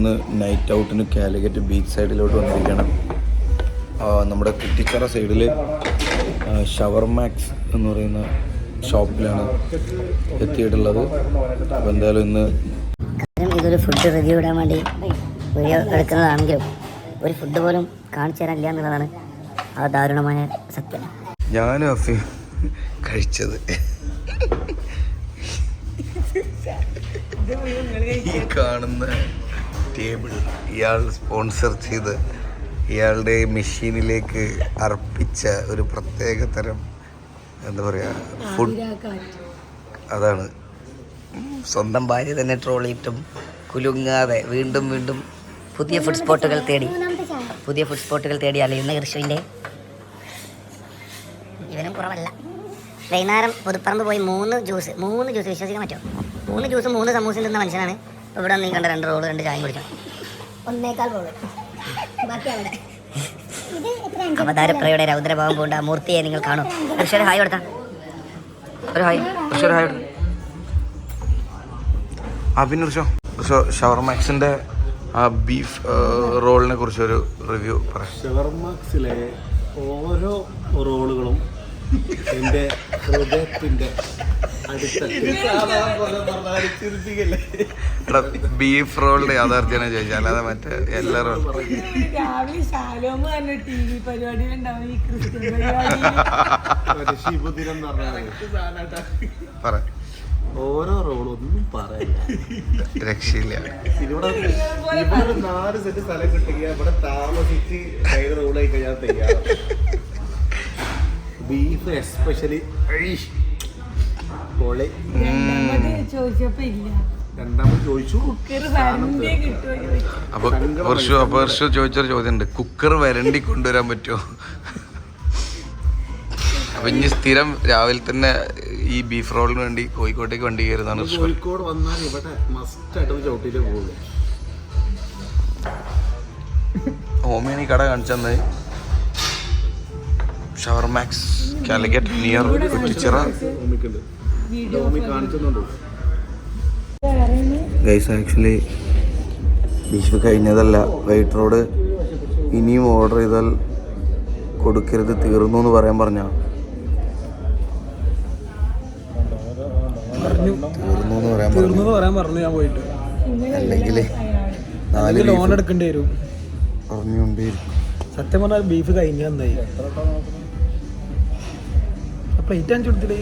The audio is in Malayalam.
ഇന്ന് നൈറ്റ് ഔട്ടിന് കാലിക്കറ്റ് ബീച്ച് സൈഡിലോട്ട് വന്നിരിക്കുകയാണ്. നമ്മുടെ കുറ്റിച്ചറ സൈഡിൽ ഷവർമാക്സ് എന്ന് പറയുന്ന ഷോപ്പിലാണ് എത്തിയിട്ടുള്ളത്. അപ്പോൾ എന്തായാലും ഇന്ന് ഇതൊരു ഫുഡ് റിവ്യൂ ഇടാൻ വേണ്ടി വീഡിയോ എടുക്കുന്നതാണെങ്കിലും ഒരു ഫുഡ് പോലും കാണിച്ചു തരാനില്ല എന്നുള്ളതാണ് ആ ദാരുണമായ സത്യം. ഞാനും അഫി കഴിച്ചത് ഈ കാണുന്ന ടേബിൾ ഇയാൾ സ്പോൺസർ ചെയ്ത് ഇയാളുടെ മെഷീനിലേക്ക് അർപ്പിച്ച ഒരു പ്രത്യേക തരം എന്താ പറയുക ഫുഡ്. അതാണ് സ്വന്തം ഭാര്യ തന്നെ ട്രോളിയിട്ടും കുലുങ്ങാതെ വീണ്ടും വീണ്ടും പുതിയ ഫുഡ് സ്പോട്ടുകൾ തേടി അലയുന്ന കൃഷ്ണൻ്റെ ഇവനും കുറവല്ല. വൈകുന്നേരം പുതുപ്പറമ്പ് പോയി മൂന്ന് ജ്യൂസ് വിശ്വസിക്കാൻ പറ്റുമോ? 3 ജ്യൂസും 3 സമൂസയും തിന്ന മനുഷ്യനാണ് ഇവിടെ നീ കണ്ട 2 റോള് 2 ചായയും കുടിക്കണം. 1.25 റോള് ബാക്കി അവിടെ. അവതാരപ്രയുടെ രൗദ്രഭാവം പൂണ്ട മൂർത്തിയെ നിങ്ങൾ കാണും. കൃഷ്ണ ഹായ് കൊടുത്താ ഒരു ഹായ്. പിന്നെ ഷവർമാക്സിൻ്റെ ആ ബീഫ് റോളിനെ കുറിച്ചൊരു റിവ്യൂ പറയാം. ഷവർമാക്സിലെ ഓരോ റോളുകളും എൻ്റെ ഹൃദയത്തിൻ്റെ ബീഫ് റോളിന്റെ യാഥാർത്ഥ്യം ചോദിച്ചാൽ അല്ലാതെ മറ്റേ എല്ലാ റോളും ഓരോ റോളൊന്നും പറയില്ല, രക്ഷയില്ല. ഇവിടെ 4 സെറ്റ് സ്ഥലം കിട്ടുക, ഇവിടെ താമസിച്ച് റോളായി കഴിഞ്ഞാൽ തയ്യാറാണ്. ബീഫ് എസ്പെഷ്യലി രണ്ടാമത് ചോദിച്ചു. അപ്പൊ ചോദിച്ചൊരു ചോദ്യം ഉണ്ട്, കുക്കർ വരണ്ടി കൊണ്ടുവരാൻ പറ്റുമോ? അപ്പൊ ഇനി സ്ഥിരം രാവിലെ തന്നെ ഈ ബീഫ് റോളിന് വേണ്ടി കോഴിക്കോട്ടേക്ക് വണ്ടി കയറുന്നതാണ്. കോഴിക്കോട് വന്നാൽ ഇവിടെ മസ്റ്റ് ആയിട്ട് ചവിട്ടിയിട്ടേ പോകുള്ളൂ. ഹോമിയാണ് ഈ കട കാണിച്ചത്. Shawarmax Calicut near Kuttichira. Guys actually beef കഴിഞ്ഞതല്ല, വൈറ്റ് റോഡ് ഇനിയും ഓർഡർ ചെയ്താൽ കൊടുക്കരുത്, തീർന്നു എന്ന് പറഞ്ഞ ഞാൻ പോയിട്ട് അല്ലെങ്കിൽ ലോൺ എടുക്കേണ്ടി വരും. സത്യം പറഞ്ഞാൽ ബീഫ് കഴിഞ്ഞ പ്ലേറ്റ് അഞ്ചു കൊടുത്തില്ലേ?